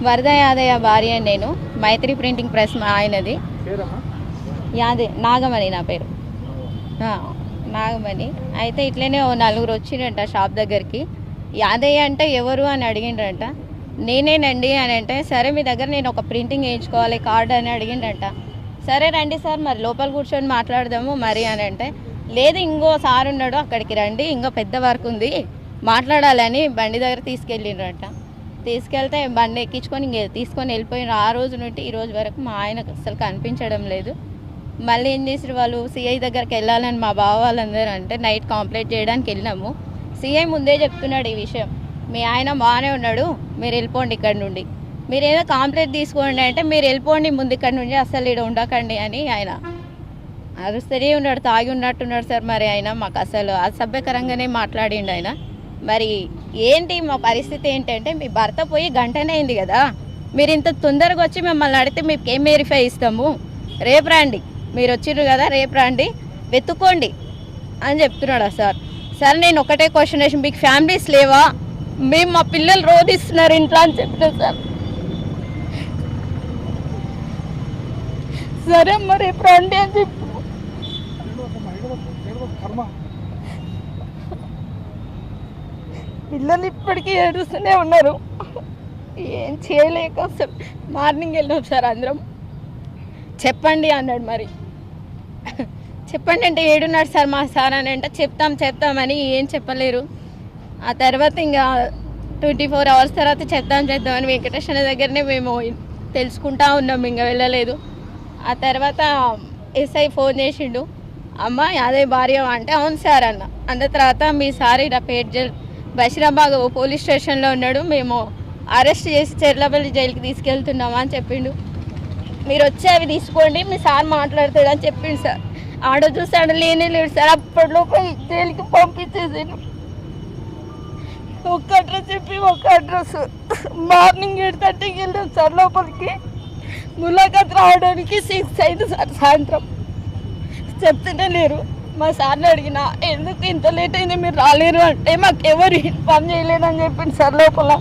వరద యాదయ్య భార్య నేను. మైత్రి ప్రింటింగ్ ప్రెస్ ఆయనది. నాగమణి నా పేరు. నాగమణి. అయితే ఇట్లనే ఓ నలుగురు వచ్చిండంట షాప్ దగ్గరికి. యాదయ్య అంటే ఎవరు అని అడిగిండ్రంట. నేనేనండి అని అంటే, సరే మీ దగ్గర నేను ఒక ప్రింటింగ్ వేయించుకోవాలి కార్డు అని అడిగిండంట. సరే రండి సార్ మరి లోపల కూర్చొని మాట్లాడదాము మరి అని అంటే, లేదు ఇంకో సార్ ఉన్నాడు అక్కడికి రండి, ఇంకో పెద్ద వర్క్ ఉంది మాట్లాడాలని బండి దగ్గర తీసుకెళ్ళిండ్రంట. తీసుకెళ్తే బండి ఎక్కించుకొని తీసుకొని వెళ్ళిపోయిన. ఆ రోజు నుండి ఈ రోజు వరకు మా ఆయనకు అసలు కనిపించడం లేదు. మళ్ళీ ఏం చేసారు వాళ్ళు, సిఐ దగ్గరికి వెళ్ళాలని మా బావ వాళ్ళందరూ అంటే నైట్ కంప్లైంట్ చేయడానికి వెళ్ళినాము. సిఐ ముందే చెప్తున్నాడు ఈ విషయం, మీ ఆయన బాగానే ఉన్నాడు, మీరు వెళ్ళిపోండి ఇక్కడ నుండి, మీరు ఏదో కంప్లైంట్ తీసుకోండి అంటే మీరు వెళ్ళిపోండి ముందు ఇక్కడ నుండి, అసలు ఇక్కడ ఉండకండి అని ఆయన అరుస్తూనే ఉన్నాడు. తాగి ఉన్నట్టున్నాడు సార్. మరి ఆయన మాకు అసలు అసభ్యకరంగానే మాట్లాడిండు ఆయన. మరి ఏంటి మా పరిస్థితి ఏంటంటే, మీ భర్త పోయి గంటనే అయింది కదా, మీరు ఇంత తొందరగా వచ్చి మిమ్మల్ని అడిగితే మీకు ఏం వెరిఫై ఇస్తాము, రేపు రండి, మీరు వచ్చిర్రు కదా రేపు రండి వెతుక్కోండి అని చెప్తున్నాడు సార్. సార్ నేను ఒకటే క్వశ్చన్ వేసి, మీకు ఫ్యామిలీస్ లేవా, మేము మా పిల్లలు రోధిస్తున్నారు ఇంట్లో అని చెప్పిన సార్. సరే మరి రేపు రండి అని చెప్పి పిల్లలు ఇప్పటికీ ఏడుస్తూనే ఉన్నారు. ఏం చేయలేక అసలు మార్నింగ్ వెళ్ళాం సార్ అందరం. చెప్పండి అన్నాడు. మరి చెప్పండి అంటే ఏడున్నాడు సార్ మా సార్ అని అంటే చెప్తామని ఏం చెప్పలేరు. ఆ తర్వాత ఇంకా 24 hours తర్వాత చేద్దామని వెంకటేశ్వర దగ్గరనే మేము తెలుసుకుంటా ఉన్నాం, ఇంకా వెళ్ళలేదు. ఆ తర్వాత ఎస్ఐ ఫోన్ చేసిండు, అమ్మ అదే భార్య అంటే అవును సార్ అన్న తర్వాత మీ సార్ ఇలా బషీరాబాద్ పోలీస్ స్టేషన్లో ఉన్నాడు, మేము అరెస్ట్ చేసి చెర్లపల్లి జైలుకి తీసుకెళ్తున్నామా అని చెప్పిండు. మీరు వచ్చి అవి తీసుకోండి మీ సార్ మాట్లాడతాడు అని చెప్పిండు సార్. ఆడ చూసాడు లేనే లేడు సార్. అప్పటిలోపు జైలుకి పంపించేసాను. ఒక అడ్రస్ చెప్పి ఒక అడ్రస్ మార్నింగ్ 8:30కి వెళ్ళాం సార్ లోపలికి. ములాఖాత్ రావడానికి 6 అయింది సార్ సాయంత్రం. చెప్తూనే లేరు. మా సార్ని అడిగిన ఎందుకు ఇంత లేట్ అయింది మీరు రాలేరు అంటే, మాకు ఎవరు ఇన్ఫార్మ్ చేయలేదని చెప్పింది సార్. లోపల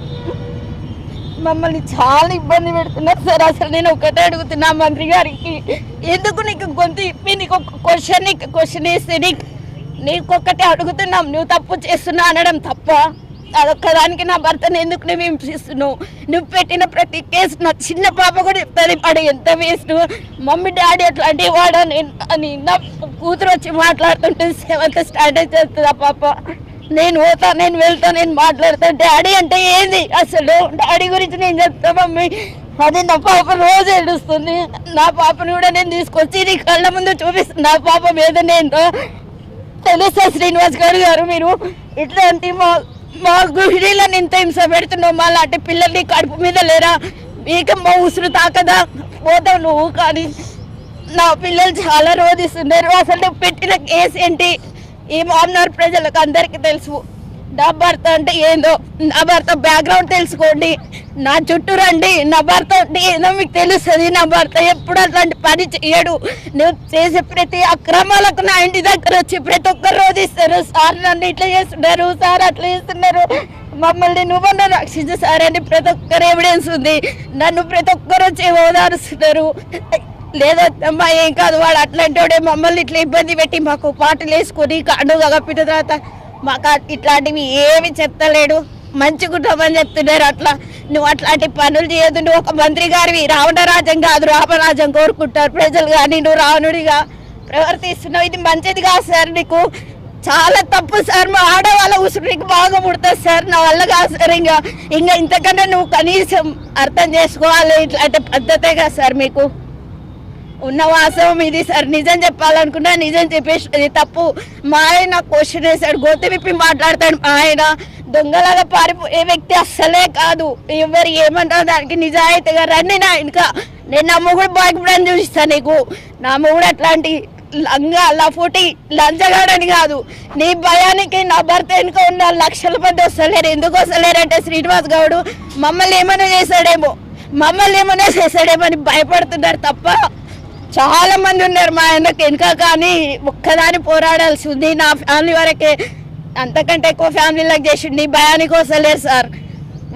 మమ్మల్ని చాలా ఇబ్బంది పెడుతున్నారు సార్. అసలు నేను ఒకటే అడుగుతున్నా మంత్రి గారికి, ఎందుకు నీకు గొంతు ఇప్పి నీకు ఒక క్వశ్చన్ వేస్తే నీకొక్కటే అడుగుతున్నాం, నువ్వు తప్పు చేస్తున్నా అనడం తప్ప, అదొక్కదానికి నా భర్తను ఎందుకు నువ్వు హింసిస్తున్నావు, నువ్వు పెట్టిన ప్రతి కేసు నా చిన్న పాప కూడా చెప్తుంది వాడు ఎంత వేస్ట్, మమ్మీ డాడీ అట్లాంటి వాడు అని నా కూతురు వచ్చి మాట్లాడుతుంటే 7th స్టాండర్డ్ చేస్తుంది ఆ పాప. నేను పోతా, నేను వెళ్తా, నేను మాట్లాడతా, డాడీ అంటే ఏంది అసలు, డాడీ గురించి నేను చెప్తా మమ్మీ అది నా పాప రోజు ఏడుస్తుంది. నా పాపను కూడా నేను తీసుకొచ్చి నీ కళ్ళ ముందు చూపిస్తాను, నా పాప మీద నేను తెలుసా శ్రీనివాస్ గారు మీరు ఇట్లాంటి మా గృహిణీలను ఇంత హింస పెడుతున్నావు, మా లాంటి పిల్లల్ని కడుపు మీద లేరా, మీకు మా ఉసురు తాకదా పోతావు నువ్వు, కానీ నా పిల్లలు చాలా రోధిస్తున్నారు. అసలు నువ్వు పెట్టిన కేసు ఏంటి ఈ మామనార్ ప్రజలకు అందరికీ తెలుసు. నా భర్త అంటే ఏందో, నా భర్త బ్యాక్గ్రౌండ్ తెలుసుకోండి, నా చుట్టూ రండి, నా భర్త అంటే ఏందో మీకు తెలుస్తుంది. నా భర్త ఎప్పుడు అట్లాంటి పని చేయడు. నువ్వు చేసే ప్రతి అక్రమాలకు నా ఇంటి దగ్గర వచ్చి ప్రతి ఒక్కరు రోధిస్తారు. సార్ నన్ను ఇట్లా చేస్తున్నారు, సార్ అట్లా చేస్తున్నారు, మమ్మల్ని నువ్వన్నా రక్షించు సార్ అని ప్రతి ఒక్కరు ఎవిడెన్స్ ఉంది. నన్ను ప్రతి ఒక్కరు వచ్చి ఓదారుస్తున్నారు. లేదమ్మా ఏం కాదు వాడు అట్లాంటి వాడే, మమ్మల్ని ఇట్లా ఇబ్బంది పెట్టి మాకు పాటలు వేసుకొని కాండుగా కప్పిన తర్వాత మాకు ఇట్లాంటివి ఏమి చెప్తలేడు, మంచిగుంటామని చెప్తున్నారు. అట్లా నువ్వు అట్లాంటి పనులు చేయదు, నువ్వు ఒక మంత్రి గారివి, రావణరాజ్యం కాదు రామరాజ్యం కోరుకుంటారు ప్రజలు, కానీ నువ్వు రావణుడిగా ప్రవర్తిస్తున్నావు. ఇది మంచిది కాదు సార్, నీకు చాలా తప్పు సార్. మా ఆడవాళ్ళ ఉసురు నీకు బాగా పుడుతుంది సార్, నా వల్ల కాదు సార్. ఇంకా ఇంతకన్నా నువ్వు కనీసం అర్థం చేసుకోవాలి, ఇట్లాంటి పద్ధతే కదా సార్ మీకు ఉన్న వాస్తవం ఇది సార్. నిజం చెప్పాలనుకున్నా నిజం చెప్పేసి తప్పు. మా ఆయన క్వశ్చన్ వేసాడు, గొంతు విప్పి మాట్లాడతాడు. మా ఆయన దొంగలాగా పారిపోయే వ్యక్తి అస్సలే కాదు. ఎవరు ఏమంటారు దానికి నిజాయితీగా రండి నా వెనుక, నేను నా మొగుడు బాగుపడని చూపిస్తాను నీకు. నా మొగుడు అట్లాంటి లఫోటి లంచగాడని కాదు, నీ భయానికి నా భర్త వెనుక ఉన్న లక్షల మంది వస్తలేరు. ఎందుకు వస్తలేరంటే శ్రీనివాస్ గౌడ్ మమ్మల్ని ఏమైనా చేశాడేమో అని భయపడుతున్నారు తప్ప చాలా మంది ఉన్నారు మా ఆయనకు వెనుక, కానీ ఒక్కదాని పోరాడాల్సి ఉంది. నా ఫ్యామిలీ వరకే, అంతకంటే ఎక్కువ ఫ్యామిలీలకు చేసి నీ భయానికి వస్తలేరు సార్.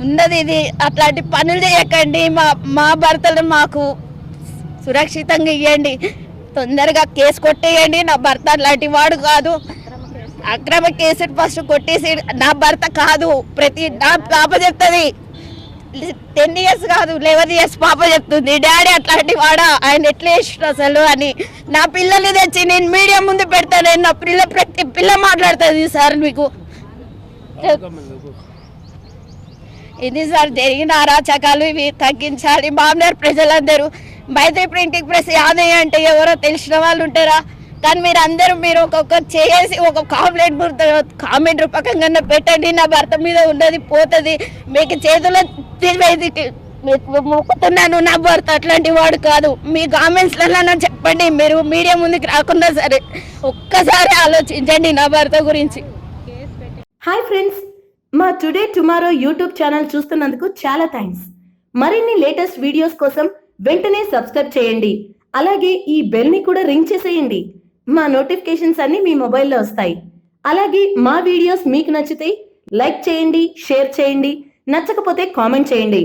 ఉన్నది ఇది. అట్లాంటి పనులు చేయకండి. మా భర్తలు మాకు సురక్షితంగా ఇవ్వండి. తొందరగా కేసు కొట్టేయండి. నా భర్త అట్లాంటి వాడు కాదు. అక్రమ కేసు ఫస్ట్ కొట్టేసి, నా భర్త కాదు. నా పాప చెప్తుంది 10 years కాదు 11 years పాప చెప్తుంది, డాడీ అట్లాంటి వాడా, ఆయన ఎట్లా చేసిన అసలు అని. నా పిల్లల్ని తెచ్చి నేను మీడియా ముందు పెడతాను. నా ప్రతి పిల్ల మాట్లాడుతుంది సార్. మీకు ఇది సార్ జరిగిన అరాచకాలు ఇవి తగ్గించాలి. మామూలు ప్రజలందరూ మైత్రి ప్రింటింగ్ ప్రెస్ యాదయ్య అంటే ఎవరో తెలిసిన వాళ్ళు ఉంటారా? కానీ మీరు ఒక్కొక్కరు చేసి ఒక కామెంట్ రూపకంగా పెట్టండి. నా భర్త మీద ఉన్నది పోతుంది. మీకు చేతుల్లో మొక్కుతున్నాను, నా భర్త అట్లాంటి వాడు కాదు. మీ కామెంట్స్లలో చెప్పండి. మీరు మీడియా ముందుకు రాకుండా సరే ఒక్కసారి ఆలోచించండి నా భర్త గురించి. హాయ్ ఫ్రెండ్స్, మా టుడే టుమారో యూట్యూబ్ ఛానల్ చూస్తున్నందుకు చాలా థ్యాంక్స్. మరిన్ని లేటెస్ట్ వీడియోస్ కోసం వెంటనే సబ్స్క్రైబ్ చేయండి. అలాగే ఈ బెల్ ని కూడా రింగ్ చేసేయండి. మా నోటిఫికేషన్స్ అన్ని మీ మొబైల్లో వస్తాయి. అలాగే మా వీడియోస్ మీకు నచ్చితే లైక్ చేయండి, షేర్ చేయండి, నచ్చకపోతే కామెంట్ చేయండి.